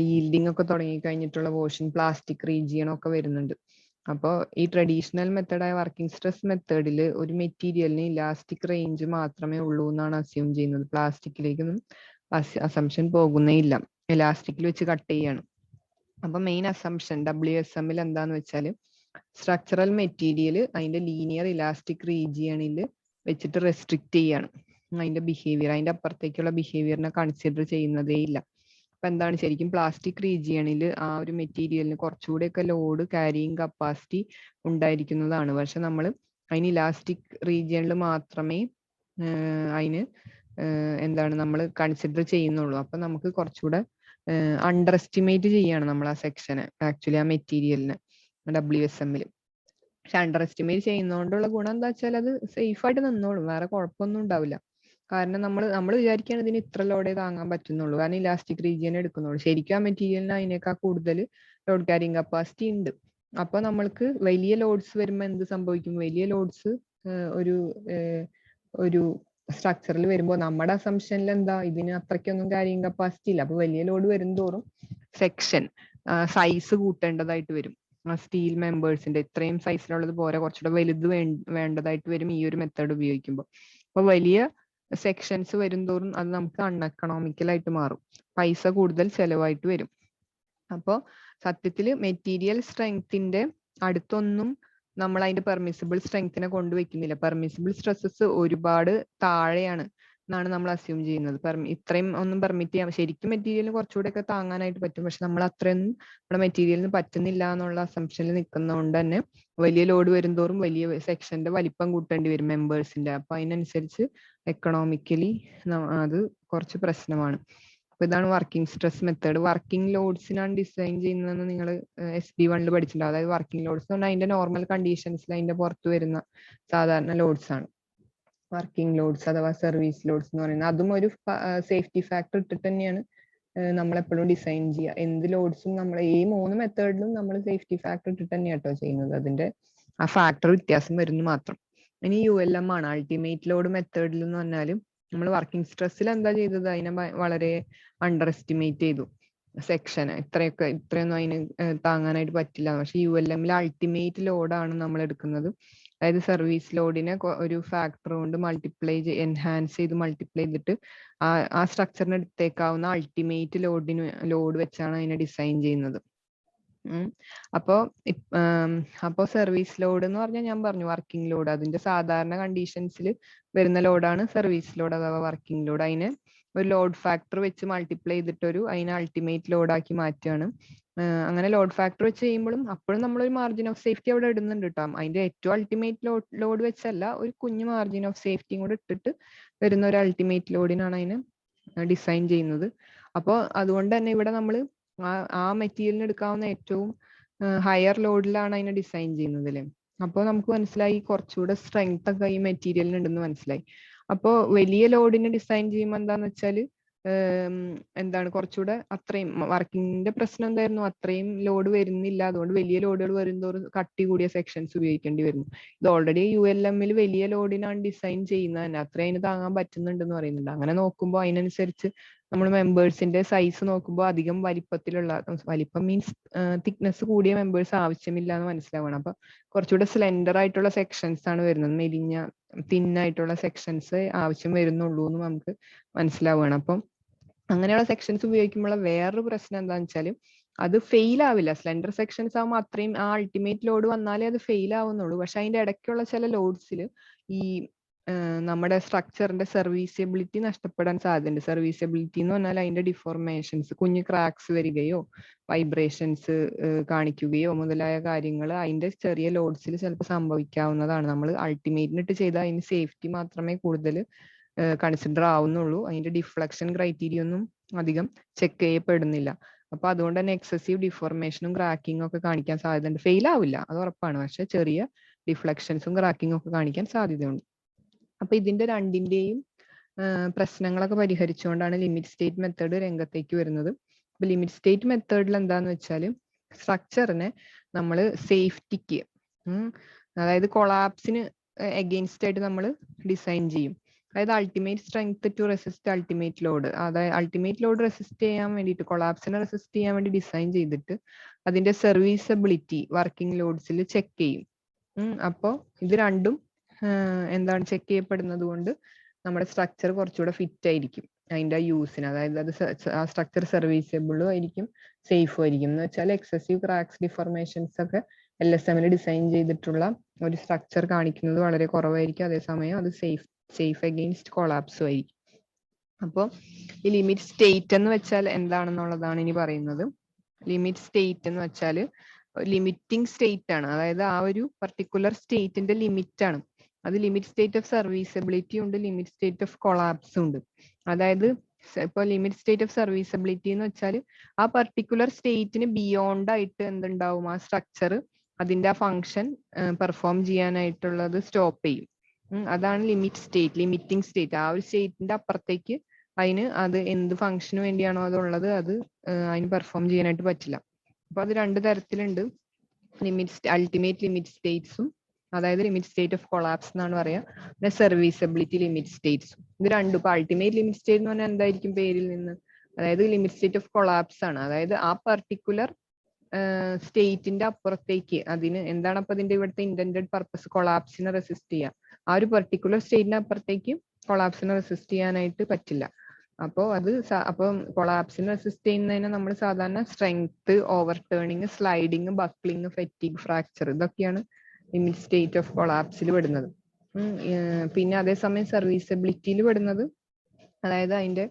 yielding ഒക്കെ തുടങ്ങി കഴിഞ്ഞിട്ടുള്ള പോർഷൻ, പ്ലാസ്റ്റിക് റീജിയൻ ഒക്കെ വരുന്നുണ്ട്. അപ്പോൾ ഈ ട്രഡീഷണൽ മെത്തേഡായ വർക്കിംഗ് സ്ട്രെസ് മെത്തേഡിൽ ഒരു മെറ്റീരിയലിന് ഇലാസ്റ്റിക് റേഞ്ച് മാത്രമേ ഉള്ളൂ എന്നാണ് അസ്യൂം ചെയ്യുന്നത്. പ്ലാസ്റ്റിക്കിലേക്കൊന്നും അസംഷൻ പോകുന്നേ ഇല്ല, ഇലാസ്റ്റിക്കിൽ വെച്ച് കട്ട് ചെയ്യാണ്. അപ്പൊ മെയിൻ അസംഷൻ WSM-ൽ എന്താന്ന് വെച്ചാൽ സ്ട്രക്ചറൽ മെറ്റീരിയൽ അതിന്റെ ലീനിയർ ഇലാസ്റ്റിക് റീജിയണിൽ വെച്ചിട്ട് റെസ്ട്രിക്ട് ചെയ്യാണ് അതിന്റെ ബിഹേവിയർ. അതിന്റെ അപ്പുറത്തേക്കുള്ള ബിഹേവിയറിനെ കൺസിഡർ ചെയ്യുന്നതേ ഇല്ല. അപ്പൊ എന്താണ്, ശരിക്കും പ്ലാസ്റ്റിക് റീജിയണിൽ ആ ഒരു മെറ്റീരിയലിന് കുറച്ചുകൂടെയൊക്കെ ലോഡ് ക്യാരിയിങ് കപ്പാസിറ്റി ഉണ്ടായിരിക്കുന്നതാണ്. പക്ഷെ നമ്മൾ അതിന് ഇലാസ്റ്റിക് റീജിയണിൽ മാത്രമേ നമ്മൾ കൺസിഡർ ചെയ്യുന്നുള്ളൂ. അപ്പൊ നമുക്ക് കുറച്ചുകൂടെ അണ്ടർ എസ്റ്റിമേറ്റ് ചെയ്യാണ് നമ്മൾ ആ സെക്ഷന്, ആക്ച്വലി ആ മെറ്റീരിയലിന് WSM-ൽ. പക്ഷെ അണ്ടർ എസ്റ്റിമേറ്റ് ചെയ്യുന്നതുകൊണ്ടുള്ള ഗുണം എന്താ വെച്ചാൽ അത് സേഫ് ആയിട്ട് നിന്നോളും, വേറെ കുഴപ്പമൊന്നും ഉണ്ടാവില്ല. കാരണം നമ്മൾ വിചാരിക്കുകയാണ് ഇതിന് ഇത്ര ലോഡേ താങ്ങാൻ പറ്റുന്നുള്ളൂ, കാരണം ഇലാസ്റ്റിക് റീജിയൻ എടുക്കുന്നുള്ളൂ. ശരിക്കും ആ മെറ്റീരിയലിന് അതിനേക്കാൾ കൂടുതൽ ലോഡ് ക്യാരിങ് കപ്പാസിറ്റി ഉണ്ട്. അപ്പൊ നമ്മൾക്ക് വലിയ ലോഡ്സ് വരുമ്പോൾ എന്ത് സംഭവിക്കും? വലിയ ലോഡ്സ് ഒരു സ്ട്രക്ചറിൽ വരുമ്പോൾ നമ്മുടെ അസംഷനിൽ എന്താ ഇതിന് അത്രയ്ക്കൊന്നും ക്യാരിങ് കപ്പാസിറ്റി ഇല്ല. അപ്പൊ വലിയ ലോഡ് വരുംതോറും സെക്ഷൻ സൈസ് കൂട്ടേണ്ടതായിട്ട് വരും. സ്റ്റീൽ മെമ്പേഴ്സിന്റെ ഇത്രയും സൈസിലുള്ളത് പോരാ, കുറച്ചുകൂടെ വലുത് വേണ്ടതായിട്ട് വരും ഈ ഒരു മെത്തേഡ് ഉപയോഗിക്കുമ്പോൾ. അപ്പൊ വലിയ സെക്ഷൻസ് വരുംതോറും അത് നമുക്ക് അൺഎക്കണോമിക്കൽ ആയിട്ട് മാറും, പൈസ കൂടുതൽ ചെലവായിട്ട് വരും. അപ്പോൾ സത്യത്തിൽ മെറ്റീരിയൽ സ്ട്രെങ്ത്തിന്റെ അടുത്തൊന്നും നമ്മൾ അതിന്റെ പെർമിസിബിൾ സ്ട്രെങ്ത്തിനെ കൊണ്ടുവയ്ക്കുന്നില്ല. പെർമിസിബിൾ സ്ട്രെസ്സസ് ഒരുപാട് താഴെയാണ് എന്നാണ് നമ്മൾ അസ്യൂം ചെയ്യുന്നത്. ഇത്രയും ഒന്നും പെർമിറ്റ് ചെയ്യാം, ശരിക്കും മെറ്റീരിയലിന് കുറച്ചുകൂടെ ഒക്കെ താങ്ങാനായിട്ട് പറ്റും, പക്ഷെ നമ്മൾ അത്രയൊന്നും നമ്മുടെ മെറ്റീരിയലിന് പറ്റുന്നില്ല എന്നുള്ള അസംഷനിൽ നിൽക്കുന്നതുകൊണ്ട് തന്നെ വലിയ ലോഡ് വരുംതോറും വലിയ സെക്ഷന്റെ വലിപ്പം കൂട്ടേണ്ടി വരും മെമ്പേഴ്സിന്റെ. അപ്പൊ അതിനനുസരിച്ച് എക്കണോമിക്കലി അത് കുറച്ച് പ്രശ്നമാണ്. അപ്പൊ ഇതാണ് വർക്കിംഗ് സ്ട്രെസ് മെത്തേഡ്. വർക്കിംഗ് ലോഡ്സിനാണ് ഡിസൈൻ ചെയ്യുന്നതെന്ന് നിങ്ങൾ SD1 പഠിച്ചിട്ടുണ്ടാവും. അതായത് വർക്കിംഗ് ലോഡ്സ് എന്ന് പറഞ്ഞാൽ അതിന്റെ നോർമൽ കണ്ടീഷൻസിൽ അതിന്റെ പുറത്ത് വരുന്ന സാധാരണ ലോഡ്സ് ആണ് വർക്കിംഗ് ലോഡ്സ് അഥവാ സർവീസ് ലോഡ്സ് എന്ന് പറയുന്നത്. അതും ഒരു സേഫ്റ്റി ഫാക്ടർ ഇട്ടിട്ട് തന്നെയാണ് നമ്മൾ എപ്പോഴും ഡിസൈൻ ചെയ്യുക. എന്ത് ലോഡ്സും നമ്മൾ ഈ 3 മെത്തേഡിലും നമ്മൾ സേഫ്റ്റി ഫാക്ടർ ഇട്ടിട്ട് തന്നെയാണ് കേട്ടോ ചെയ്യുന്നത്. അതിന്റെ ആ ഫാക്ടർ വ്യത്യാസം വരുന്നു മാത്രം. ഇനി ULM ആണ് അൾട്ടിമേറ്റ് ലോഡ് മെത്തേഡിൽ എന്ന് പറഞ്ഞാലും നമ്മൾ വർക്കിംഗ് സ്ട്രെസ്സിൽ എന്താ ചെയ്തത്, അതിനെ വളരെ അണ്ടർ എസ്റ്റിമേറ്റ് ചെയ്തു. സെക്ഷൻ ഇത്രയൊന്നും അതിന് താങ്ങാനായിട്ട് പറ്റില്ല. പക്ഷെ ULM-ൽ അൾട്ടിമേറ്റ് ലോഡാണ് നമ്മൾ എടുക്കുന്നത്. അതായത് സർവീസ് ലോഡിനെ ഒരു ഫാക്ടർ കൊണ്ട് എൻഹാൻസ് ചെയ്ത് മൾട്ടിപ്ലൈ ചെയ്തിട്ട് ആ സ്ട്രക്ചറിന് എടുത്തേക്കാവുന്ന അൾട്ടിമേറ്റ് ലോഡ് വെച്ചാണ് അതിനെ ഡിസൈൻ ചെയ്യുന്നത്. അപ്പോ സർവീസ് ലോഡ് എന്ന് പറഞ്ഞാൽ ഞാൻ പറഞ്ഞു വർക്കിംഗ് ലോഡ്, അതിന്റെ സാധാരണ കണ്ടീഷൻസിൽ വരുന്ന ലോഡാണ് സർവീസ് ലോഡ് അഥവാ വർക്കിംഗ് ലോഡ്. അതിനെ ഒരു ലോഡ് ഫാക്ടർ വെച്ച് മൾട്ടിപ്ലൈ ചെയ്തിട്ടൊരു അതിനെ അൾട്ടിമേറ്റ് ലോഡാക്കി മാറ്റുകയാണ്. അങ്ങനെ ലോഡ് ഫാക്ടർ വെച്ച് ചെയ്യുമ്പോഴും അപ്പോഴും നമ്മളൊരു മാർജിൻ ഓഫ് സേഫ്റ്റി അവിടെ ഇടുന്നുണ്ട് കേട്ടോ. അതിന്റെ ഏറ്റവും അൾട്ടിമേറ്റ് ലോഡ് വെച്ചല്ല, ഒരു കുഞ്ഞു മാർജിൻ ഓഫ് സേഫ്റ്റിയും കൂടെ ഇട്ടിട്ട് വരുന്ന ഒരു അൾട്ടിമേറ്റ് ലോഡിനാണ് അതിനെ ഡിസൈൻ ചെയ്യുന്നത്. അപ്പോൾ അതുകൊണ്ട് തന്നെ ഇവിടെ നമ്മൾ ആ മെറ്റീരിയലിന് എടുക്കാവുന്ന ഏറ്റവും ഹയർ ലോഡിലാണ് അതിനെ ഡിസൈൻ ചെയ്യുന്നത് അല്ലേ. അപ്പോൾ നമുക്ക് മനസ്സിലായി കുറച്ചുകൂടെ സ്ട്രെങ്ത് ഒക്കെ ഈ മെറ്റീരിയലിന് ഉണ്ടെന്ന് മനസ്സിലായി. അപ്പോൾ വലിയ ലോഡിന് ഡിസൈൻ ചെയ്യുമ്പോൾ എന്താന്ന് വെച്ചാൽ എന്താണ് കുറച്ചുകൂടെ അത്രയും വർക്കിങ്ങിന്റെ പ്രശ്നം എന്തായിരുന്നു, അത്രയും ലോഡ് വരുന്നില്ല. അതുകൊണ്ട് വലിയ ലോഡുകൾ വരുന്നതോറും കട്ടി കൂടിയ സെക്ഷൻസ് ഉപയോഗിക്കേണ്ടി വരുന്നു. ഇത് ഓൾറെഡി ULM-ൽ വലിയ ലോഡിനാണ് ഡിസൈൻ ചെയ്യുന്നത് തന്നെ, അത്രയും അതിന് താങ്ങാൻ പറ്റുന്നുണ്ടെന്ന് പറയുന്നുണ്ട്. അങ്ങനെ നോക്കുമ്പോൾ അതിനനുസരിച്ച് നമ്മൾ മെമ്പേഴ്സിന്റെ സൈസ് നോക്കുമ്പോൾ അധികം വലിപ്പം മീൻസ് തിക്നെസ് കൂടിയ മെമ്പേഴ്സ് ആവശ്യമില്ല എന്ന് മനസ്സിലാവണം. അപ്പൊ കുറച്ചുകൂടെ സ്ലെൻഡർ ആയിട്ടുള്ള സെക്ഷൻസ് ആണ് വരുന്നത്, മെലിഞ്ഞ തിന്നായിട്ടുള്ള സെക്ഷൻസ് ആവശ്യം വരുന്നുള്ളൂ എന്ന് നമുക്ക് മനസ്സിലാവുകയാണ്. അപ്പം അങ്ങനെയുള്ള സെക്ഷൻസ് ഉപയോഗിക്കുമ്പോൾ വേറൊരു പ്രശ്നം എന്താണെന്ന് വെച്ചാൽ അത് ഫെയിൽ ആവില്ല. സ്ലെൻഡർ സെക്ഷൻസ് ആകുമ്പോൾ അത്രയും ആ അൾട്ടിമേറ്റ് ലോഡ് വന്നാലേ അത് ഫെയിൽ ആവുന്നുള്ളൂ. പക്ഷെ അതിന്റെ ഇടയ്ക്കുള്ള ചില ലോഡ്സിൽ ഈ നമ്മുടെ സ്ട്രക്ചറിന്റെ സർവീസിബിലിറ്റി നഷ്ടപ്പെടാൻ സാധ്യതയുണ്ട്. സർവീസിബിലിറ്റി എന്ന് പറഞ്ഞാൽ അതിന്റെ ഡിഫോർമേഷൻസ്, കുഞ്ഞു ക്രാക്സ് വരികയോ വൈബ്രേഷൻസ് കാണിക്കുകയോ മുതലായ കാര്യങ്ങൾ അതിന്റെ ചെറിയ ലോഡ്സിൽ ചിലപ്പോൾ സംഭവിക്കാവുന്നതാണ്. നമ്മൾ അൾട്ടിമേറ്റിനിട്ട് ചെയ്താൽ അതിന് സേഫ്റ്റി മാത്രമേ കൂടുതൽ കൺസിഡർ ആവുന്നുള്ളൂ. അതിന്റെ ഡിഫ്ലക്ഷൻ ക്രൈറ്റീരിയ ഒന്നും അധികം ചെക്ക് ചെയ്യപ്പെടുന്നില്ല. അപ്പൊ അതുകൊണ്ട് തന്നെ എക്സസീവ് ഡിഫോർമേഷനും ക്രാക്കിങ്ങും ഒക്കെ കാണിക്കാൻ സാധ്യതയുണ്ട്. ഫെയിൽ ആവില്ല, അത് ഉറപ്പാണ്, പക്ഷെ ചെറിയ ഡിഫ്ലക്ഷൻസും ക്രാക്കിങ്ങും ഒക്കെ കാണിക്കാൻ സാധ്യതയുണ്ട്. അപ്പൊ ഇതിന്റെ രണ്ടിന്റെയും പ്രശ്നങ്ങളൊക്കെ പരിഹരിച്ചുകൊണ്ടാണ് ലിമിറ്റ് സ്റ്റേറ്റ് മെത്തേഡ് രംഗത്തേക്ക് വരുന്നത്. അപ്പൊ ലിമിറ്റ് സ്റ്റേറ്റ് മെത്തേഡിൽ എന്താന്ന് വെച്ചാൽ സ്ട്രക്ചറിനെ നമ്മൾ സേഫ്റ്റിക്ക്, അതായത് കൊളാപ്സിന് എഗെയിൻസ്റ്റ് ആയിട്ട് നമ്മൾ ഡിസൈൻ ചെയ്യും. അതായത് ultimate strength to resist ultimate load, അതായത് അൾട്ടിമേറ്റ് ലോഡ് റെസിസ്റ്റ് ചെയ്യാൻ വേണ്ടിയിട്ട്, കൊളാപ്സിനെ റെസിസ്റ്റ് ചെയ്യാൻ വേണ്ടി ഡിസൈൻ ചെയ്തിട്ട് അതിന്റെ സർവീസബിലിറ്റി വർക്കിംഗ് ലോഡ്സിൽ ചെക്ക് ചെയ്യും. അപ്പോൾ ഇത് രണ്ടും എന്താണ് ചെക്ക് ചെയ്യപ്പെടുന്നത് കൊണ്ട് നമ്മുടെ സ്ട്രക്ചർ കുറച്ചുകൂടെ ഫിറ്റ് ആയിരിക്കും അതിന്റെ യൂസിന്. അതായത് അത് ആ സ്ട്രക്ചർ സർവീസബിളും ആയിരിക്കും, സേഫും ആയിരിക്കും. എന്ന് വെച്ചാൽ എക്സസീവ് ക്രാക്സ് ഡിഫോർമേഷൻസ് ഒക്കെ LSM-ൽ ഡിസൈൻ ചെയ്തിട്ടുള്ള ഒരു സ്ട്രക്ചർ കാണിക്കുന്നത് വളരെ കുറവായിരിക്കും. അതേസമയം അത് സേഫ് അഗെയിൻസ്റ്റ് കൊളാപ്സും ആയിരിക്കും. അപ്പോൾ ഈ ലിമിറ്റ് സ്റ്റേറ്റ് എന്ന് വെച്ചാൽ എന്താണെന്നുള്ളതാണ് ഇനി പറയുന്നത്. ലിമിറ്റ് സ്റ്റേറ്റ് എന്ന് വെച്ചാൽ ലിമിറ്റിംഗ് സ്റ്റേറ്റ് ആണ്. അതായത് ആ ഒരു പർട്ടിക്കുലർ സ്റ്റേറ്റിന്റെ ലിമിറ്റ് ആണ്. അത് ലിമിറ്റ് സ്റ്റേറ്റ് ഓഫ് സർവീസബിലിറ്റി ഉണ്ട്, ലിമിറ്റ് സ്റ്റേറ്റ് ഓഫ് കൊളാപ്സും ഉണ്ട്. അതായത് ഇപ്പൊ ലിമിറ്റ് സ്റ്റേറ്റ് ഓഫ് സർവീസബിലിറ്റി എന്ന് വെച്ചാൽ ആ പർട്ടിക്കുലർ സ്റ്റേറ്റിന് ബിയോണ്ട് ആയിട്ട് എന്തുണ്ടാവും, ആ സ്ട്രക്ചർ അതിന്റെ ആ ഫംഗ്ഷൻ പെർഫോം ചെയ്യാനായിട്ടുള്ളത് സ്റ്റോപ്പ് ചെയ്യും. അതാണ് ലിമിറ്റ് സ്റ്റേറ്റ്, ലിമിറ്റിംഗ് സ്റ്റേറ്റ്. ആ ഒരു സ്റ്റേറ്റിന്റെ അപ്പുറത്തേക്ക് അതിന് അത് എന്ത് ഫംഗ്ഷന് വേണ്ടിയാണോ അതുള്ളത് അത് അതിന് പെർഫോം ചെയ്യാനായിട്ട് പറ്റില്ല. അപ്പൊ അത് രണ്ട് തരത്തിലുണ്ട്, അൾട്ടിമേറ്റ് ലിമിറ്റ് സ്റ്റേറ്റ്സും അതായത് ലിമിറ്റ് സ്റ്റേറ്റ് ഓഫ് കൊളാപ്സ് എന്നാണ് പറയാ. പിന്നെ സർവീസബിലിറ്റി ലിമിറ്റ് സ്റ്റേറ്റ്സ്. ഇത് രണ്ടും. ഇപ്പൊ അൾട്ടിമേറ്റ് ലിമിറ്റ് സ്റ്റേറ്റ് എന്ന് പറഞ്ഞാൽ എന്തായിരിക്കും പേരിൽ നിന്ന്? അതായത് ലിമിറ്റ് സ്റ്റേറ്റ് ഓഫ് കൊളാപ്സ് ആണ്. അതായത് ആ പർട്ടിക്കുലർ സ്റ്റേറ്റിന്റെ അപ്പുറത്തേക്ക് അതിന് എന്താണ് അപ്പൊ അതിന്റെ ഇവിടുത്തെ ഇന്റന്റഡ് പർപ്പസ്? കൊളാപ്സിനെ റെസിസ്റ്റ് ചെയ്യാം. ആ ഒരു പർട്ടിക്കുലർ സ്റ്റേറ്റിന്റെ അപ്പുറത്തേക്ക് കൊളാപ്സിനെ റെസിസ്റ്റ് ചെയ്യാനായിട്ട് പറ്റില്ല. അപ്പോൾ അത് അപ്പം കൊളാപ്സിനെ റെസിസ്റ്റ് ചെയ്യുന്നതിന് നമ്മൾ സാധാരണ strength, overturning, sliding, buckling, fatigue, fracture, ഇതൊക്കെയാണ് ലിമിറ്റ് സ്റ്റേറ്റ് ഓഫ് കൊളാപ്സിൽ പെടുന്നത്. പിന്നെ അതേസമയം സർവീസബിലിറ്റിയിൽ പെടുന്നത്, അതായത് അതിന്റെ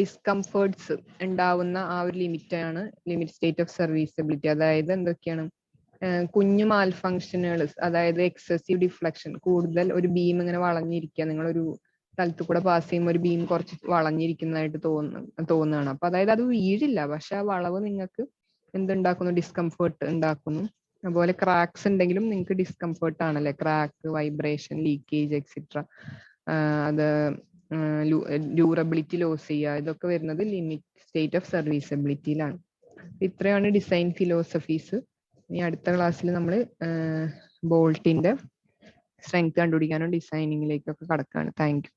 ഡിസ്കംഫേർട്സ് ഉണ്ടാവുന്ന ആ ഒരു ലിമിറ്റാണ് ലിമിറ്റ് സ്റ്റേറ്റ് ഓഫ് സർവീസബിലിറ്റി. അതായത് എന്തൊക്കെയാണ്? കുഞ്ഞു മാൽ ഫങ്ഷനുകൾ, അതായത് എക്സസീവ് ഡിഫ്ലക്ഷൻ, കൂടുതൽ ഒരു ബീം ഇങ്ങനെ വളഞ്ഞിരിക്കുക, നിങ്ങളൊരു സ്ഥലത്ത് കൂടെ പാസ് ചെയ്യുമ്പോൾ ഒരു ബീം കുറച്ച് വളഞ്ഞിരിക്കുന്നതായിട്ട് തോന്നുകയാണ്. അപ്പൊ അതായത് അത് വീഴില്ല, പക്ഷെ ആ വളവ് നിങ്ങൾക്ക് എന്തുണ്ടാക്കുന്നു? ഡിസ്കംഫേർട്ട് ഉണ്ടാക്കുന്നു. അതുപോലെ ക്രാക്സ് ഉണ്ടെങ്കിലും നിങ്ങൾക്ക് ഡിസ്കംഫേർട്ട് ആണല്ലേ? Crack, vibration, leakage etcetera. അത് ഡ്യൂറബിലിറ്റി ലോസ് ചെയ്യുക, ഇതൊക്കെ വരുന്നത് ലിമിറ്റ് സ്റ്റേറ്റ് ഓഫ് സർവീസബിലിറ്റിയിലാണ്. ഇത്രയാണ് ഡിസൈൻ ഫിലോസഫീസ്. ഇനി അടുത്ത ക്ലാസ്സിൽ നമ്മൾ ബോൾട്ടിന്റെ സ്ട്രെങ്ത് കണ്ടുപിടിക്കാനും ഡിസൈനിങ്ങിലേക്കൊക്കെ കടക്കുകയാണ്. Thank you.